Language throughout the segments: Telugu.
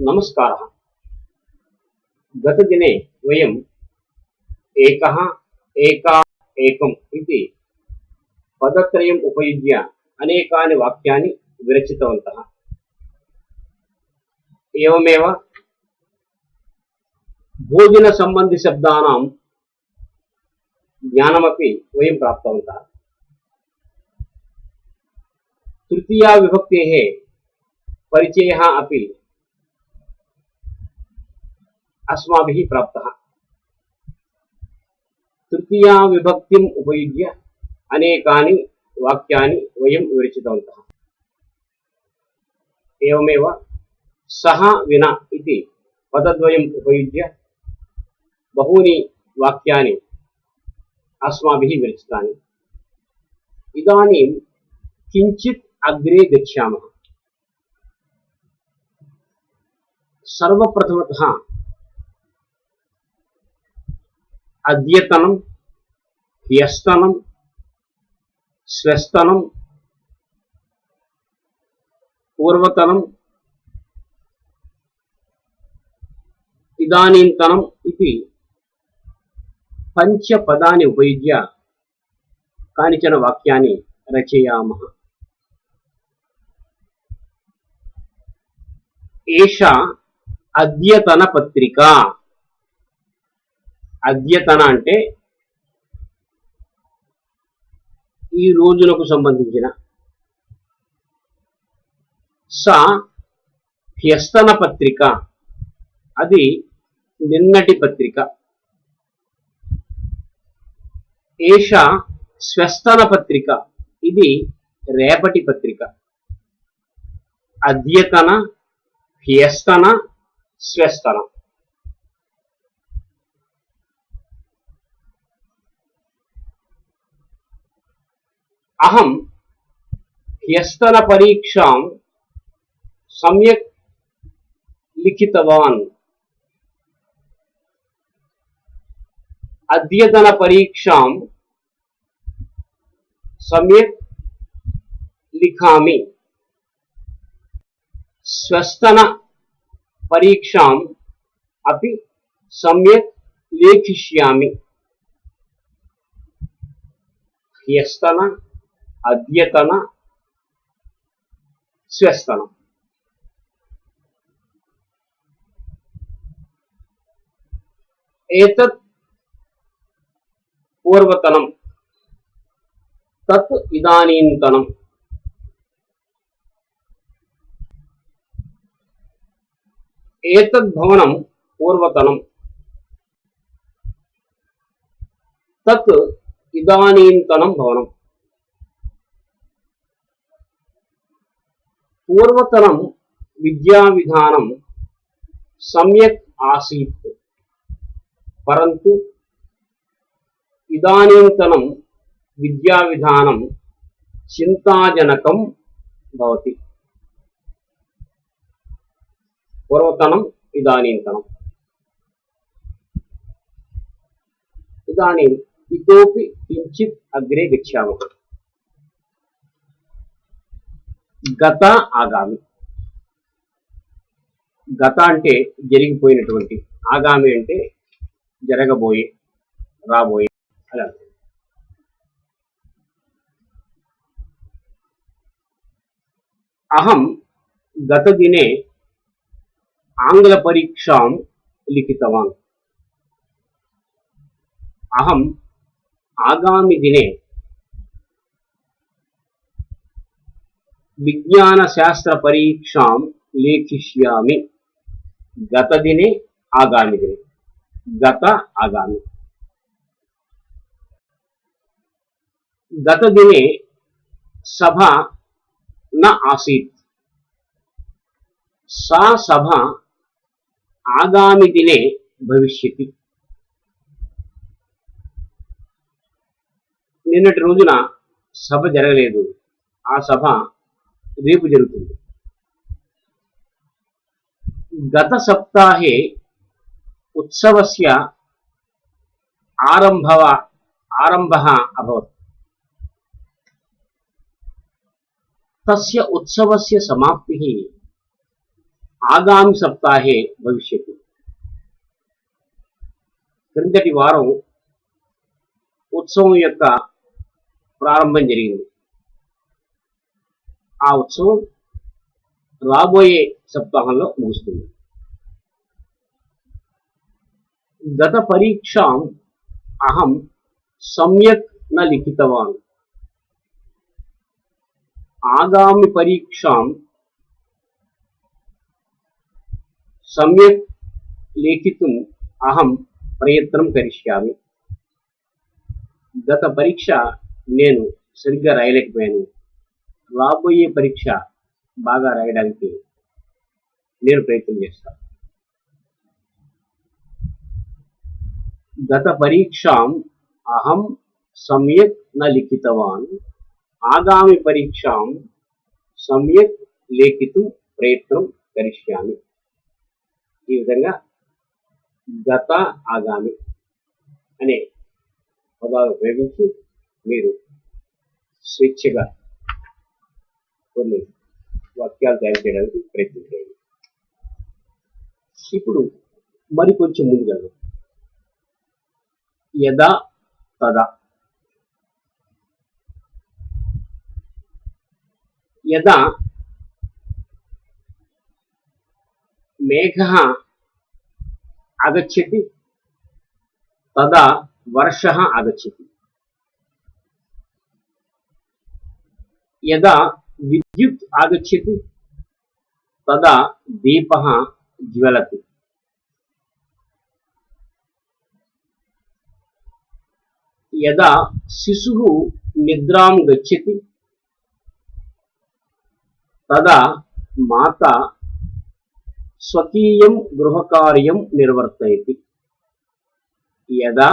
नमस्कारः। गतदिने वयम् एकः एका एकम् इति पदत्रयम् उपयुज्य अनेकानि वाक्यानि विरचितवन्तः। एवमेव भोजनसम्बन्धिशब्दानां ज्ञानमपि वयं प्राप्तवन्तः। तृतीया विभक्तेः परिचयः अपि अस्माभिः प्राप्तः। तृतीया विभक्तिम् उपयुज्य अनेकानि वाक्यानि वयं विरचितवन्तः। एवमेव सः विना इति पदद्वयम् उपयुज्य बहूनि वाक्यानि अस्माभिः विरचितानि। इदानीं किञ्चित् अग्रे गच्छामः। सर्वप्रथमतः अद्यतनं, ह्यस्तनं, श्वस्तनं, पूर्वतनं, इदानीन्तनम् इति पञ्चपदानि उपयुज्य कानिचन वाक्यानि रचयामः। एषा अद्यतनपत्रिका। అద్యతన అంటే ఈ రోజులకు సంబంధించిన. స హ్యస్తన పత్రిక, అది నిన్నటి పత్రిక. ఏష స్వస్తన పత్రిక, ఇది రేపటి పత్రిక. అద్యతన, హ్యస్తన, స్వస్తన. अहं ह्यस्तन परीक्षां सम्यक् लिखितवान्। अद्यतन परीक्षां सम्यक् लिखामि। स्वस्थन परीक्षां अपि सम्यक् लेखिष्यामि। ह्यस्तन, अद्यतन, स्वस्थन. एतत् पूर्वतनं, तत् इदानीन्तनम्. एतत् भवनं पूर्वतनं, तत् इदानीन्तनं भवनम्. पूर्वतनं विद्याविधानं सम्यक् आसीत्, परन्तु इदानीन्तनं विद्याविधानं चिन्ताजनकं भवति. पूर्वतनम् इदानीन्तनम्. इदानीम् इतोपि किञ्चित् अग्रे गच्छामः. గత, ఆగామి. గత అంటే జరిగిపోయినటువంటి, ఆగామి అంటే జరగబోయే, రాబోయే అలా. అహం గతదినే ఆంగ్ల పరీక్షాం లిఖితవాన్. అహం ఆగామి దినే विज्ञान शास्त्र परीक्षां लेखिष्यामि. गत दिने, आगामी दिने. गत, आगामी. गत दिने सभा न आसीत्. सा सभा आगामी दिने भविष्यति. నిన్నటి రోజున సభ జరగలేదు, ఆ సభ రేపు జరుగుతుంది. గత సప్తాహే उत्सवस्य आरम्भः अभवत्। तस्य उत्सवस्य समाप्तिः ఆగామి సప్తాహే భవిష్యత్తు. క్రిందటి వారం ఉత్సవం యొక్క ప్రారంభం జరిగింది. ఆ ఉత్సవం రాబోయే సప్తాహంలో ముగుస్తుంది. గత పరీక్షాం అహం సమ్యక్ న లిఖితవాన్. ఆగామి పరీక్షాం సమ్యక్ లేఖితుం అహం ప్రయత్నం కరిష్యామి. గత పరీక్ష నేను సరిగ్గా రాయలేకపోయాను. రాబోయే పరీక్ష బాగా రాయడానికి నేను ప్రయత్నం చేస్తాను. గత పరీక్షాం అహం సమ్యక్ న లిఖితవాన్. ఆగామి పరీక్షాం సమ్యక్ లేఖితుం ప్రయత్నం కరిష్యామి. ఈ విధంగా గత ఆగామి అనే పదాలు ఉపయోగించి మీరు స్వేచ్ఛగా కొన్ని వాక్యాలు తయారు చేయడానికి ప్రయత్నం చేయండి. ఇప్పుడు మరికొంచెం ముందుగా యదా తదా. యదా మేఘః ఆగచ్చతి తదా వర్షః ఆగచ్చతి. యదా విద్యుత్ ఆగచ్చతి తదా దీపః జ్వలతి. యదా శిశుః నిద్రాం గచ్చతి తదా మాతా స్వకీయం గృహకార్యం నిర్వర్తయతి. యదా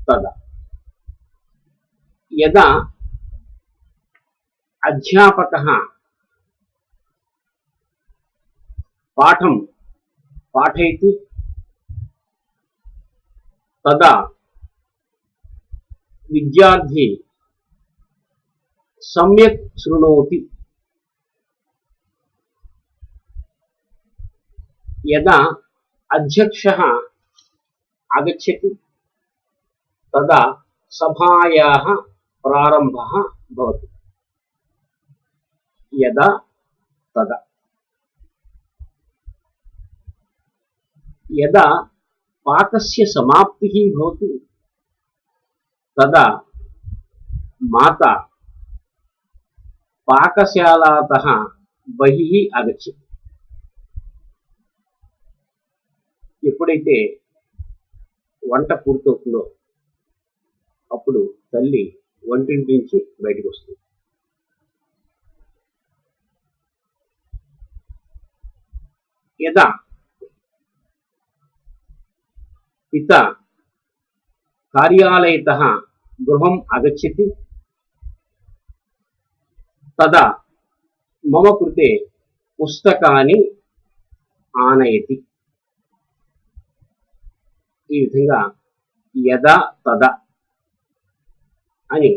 తదా. యదా అధ్యాపకः పాఠం పాఠయతి తదా విద్యార్థి సమ్యక్ శృణోతి. యదా అధ్యక్షः ఆగచ్చతి తదా సభాయాः ప్రారంభः భవతి. యదా తదా. యదా పాకస్య సమాప్తిः భవతి తదా మాతా పాకశాలాతः బహిః ఆగచ్చతి. ఎప్పుడైతే వంట పూర్తవుతుందో అప్పుడు తల్లి వంటింటి నుంచి బయటకు వస్తుంది. యదా పిత కార్యాలయతః గృహం ఆగచ్చతి తదా మమ కృతే పుస్తకాన్ని ఆనయతి. ఈ విధంగా యదా తదా అని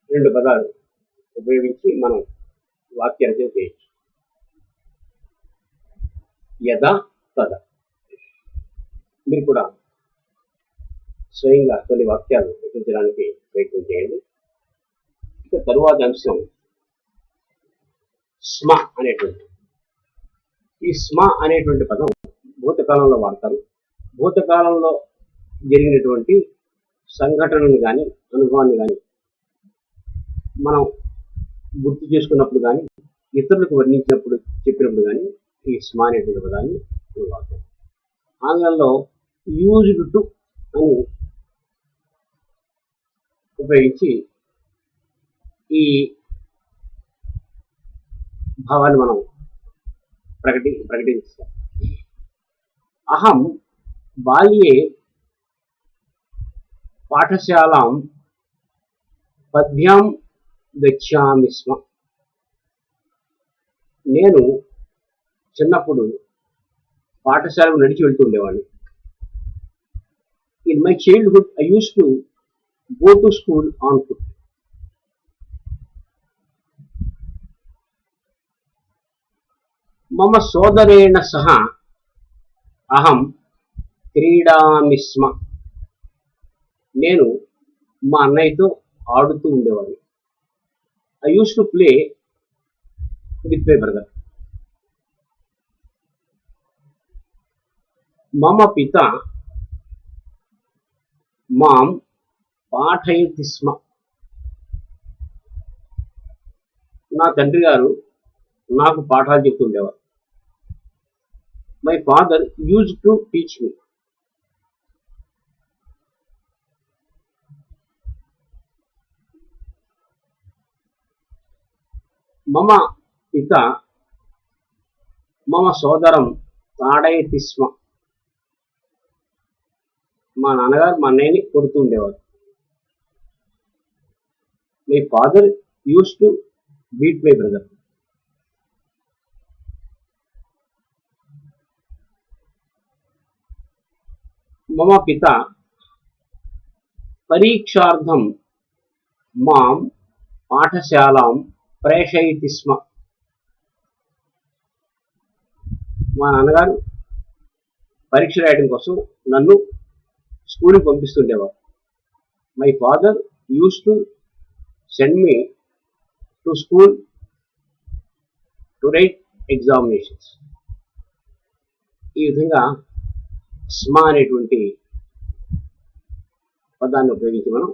రెండు పదాలు ఉపయోగించి మనం వాక్య రచన చేయొచ్చు. యదా తదా. మీరు కూడా స్వయంగా కొన్ని వాక్యాలు రచించడానికి ప్రయత్నం చేయండి. ఇక తరువాత అంశం స్మ అనేటువంటి. ఈ స్మ అనేటువంటి పదం భూతకాలంలో వాడతారు. భూతకాలంలో జరిగినటువంటి సంఘటనను కానీ అనుభవాన్ని కానీ మనం గుర్తు చేసుకున్నప్పుడు కానీ ఇతరులకు వర్ణించినప్పుడు చెప్పినప్పుడు కానీ ఈ స్మ అనేటువంటి పదాన్ని వాడతాం. ఆంగ్లంలో యూజ్డ్ టు అని ఉపయోగించి ఈ భావాన్ని మనం ప్రకటిస్తాం. అహం బాల్యే పాఠశాలాం పద్భ్యాం గచ్చామి స్మ. నేను చిన్నప్పుడు పాఠశాలకు నడిచి వెళ్తూ ఉండేవాడిని. In my childhood I use to go to school on foot. మమ సోదరేణ సహ అహం క్రీడామి స్మ. నేను మా అన్నయ్యతో ఆడుతూ ఉండేవాడిని. I use to play with my brother. మమ పిత మాం పాఠయతి స్మ. నా తండ్రి గారు నాకు పాఠాలు చెప్తుండేవారు. My father use to teach me. మమ పిత మమ సోదరం తాడయతి స్మ. మా నాన్నగారు మా అన్నయ్యని కొడుతూ ఉండేవారు. My father uses to beat my brother. మమ పిత పరీక్షార్థం మాం పాఠశాలాం ప్రేషయతి స్మ. మా నాన్నగారు పరీక్ష రాయడం కోసం నన్ను స్కూల్కి పంపిస్తుండేవారు. My father uses to send me to school to write examinations. ఈ విధంగా స్మ అనేటువంటి పదాన్ని ఉపయోగించి మనం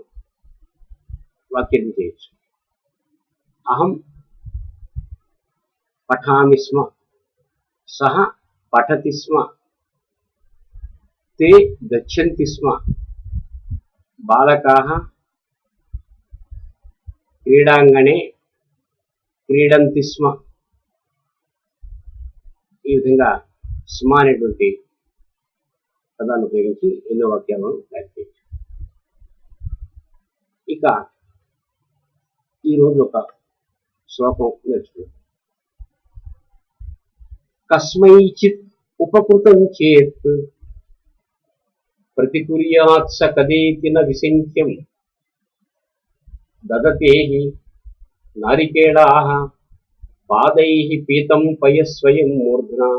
వాక్యం చేయొచ్చు. అహం పఠామి స్మ, సహ పఠతి స్మ, తే గచ్చంతి స్మ, బాలకాః క్రీడాంగణే క్రీడంతి స్మ. ఈ విధంగా స్మ అనేటువంటి పదాన్ని ఉపయోగించి ఎన్నో వాక్యాలను తయారు చేయొచ్చు. ఇక ఈరోజు ఒక శ్లోకం నేర్చుకుందాం. కస్మైచిత్ ఉపకృతం చేత్ ప్రతికుర్యాత్ స కదేతి న విశంక్యం దదతేహి నారికేళాః పాదైః పీతం పయస్వయం మూర్ధ్నా.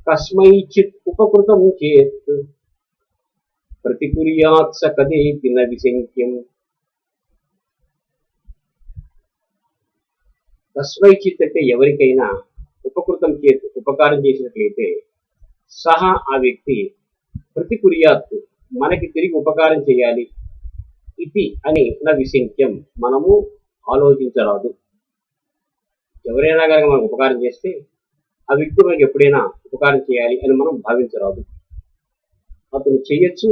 కస్మైచిత్ ఉపకృతం చేత్ ప్రతికుర్యాత్ స కదేతి న విశంక్యం. కస్మైచిత్ అంటే ఎవరికైనా ఉపకృతం చేత్ ఉపకారం చేసినట్లయితే సహా ఆ వ్యక్తి ప్రతికుర్యాత్ మనకి తిరిగి ఉపకారం చేయాలి ఇది అని నా విశంక్యం మనము ఆలోచించరాదు. ఎవరైనా కనుక మనకు ఉపకారం చేస్తే ఆ వ్యక్తి మనకి ఎప్పుడైనా ఉపకారం చేయాలి అని మనం భావించరాదు. అతను చేయొచ్చు,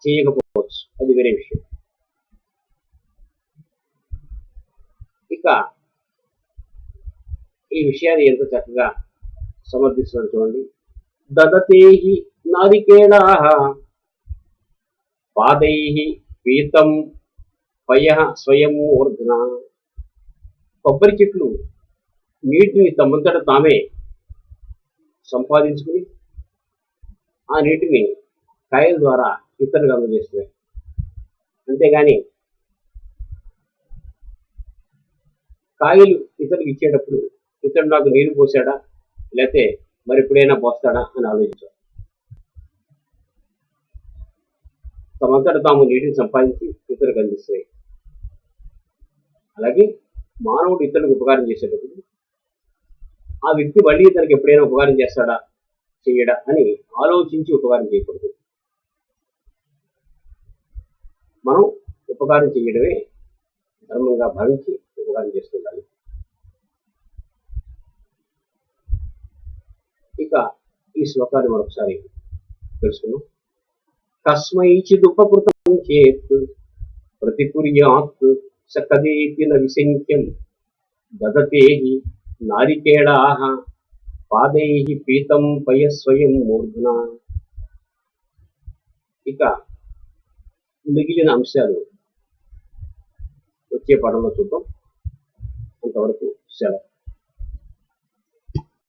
చేయకపోవచ్చు, అది వేరే విషయం. ఇక ఈ విషయాన్ని ఎంత చక్కగా సమర్థిస్తున్నాడు చూడండి. దదతేహి నారికేళాః పాదైః పీతం పయః స్వయం మూర్ధ్నా. కొబ్బరి చెట్లు నీటిని తమంతట తామే సంపాదించుకుని ఆ నీటిని కాయల ద్వారా ఇతరులకు అందజేస్తున్నాయి. అంతేగాని కాయలు ఇతరులకు ఇచ్చేటప్పుడు ఇతడు నాకు నీరు పోసాడా లేకపోతే మరి ఎప్పుడైనా పోస్తాడా అని ఆలోచించారు. తమంతట తాము నీటిని సంపాదించి ఇతరులకు అందిస్తాయి. అలాగే మానవుడు ఇతరులకు ఉపకారం చేసేటప్పుడు ఆ వ్యక్తి మళ్ళీ ఇతనికి ఎప్పుడైనా ఉపకారం చేస్తాడా చెయ్యడా అని ఆలోచించి ఉపకారం చేయకూడదు. మనం ఉపకారం చేయడమే ధర్మంగా భావించి ఉపకారం చేస్తుండాలి. ఇక ఈ శ్లోకాన్ని మరొకసారి తెలుసుకున్నాం. కస్మైచిద్ ఉపకృతం చేత్ ప్రతికుర్యాత్ స కదేతి న విశంక్యం దదతేహి నారికేళాః పాదైః పీతం పయస్వయం మూర్ధ్నా. ఇక మిగిలిన అంశాలు వచ్చే పాఠంలో చూద్దాం. అంతవరకు సెలవు.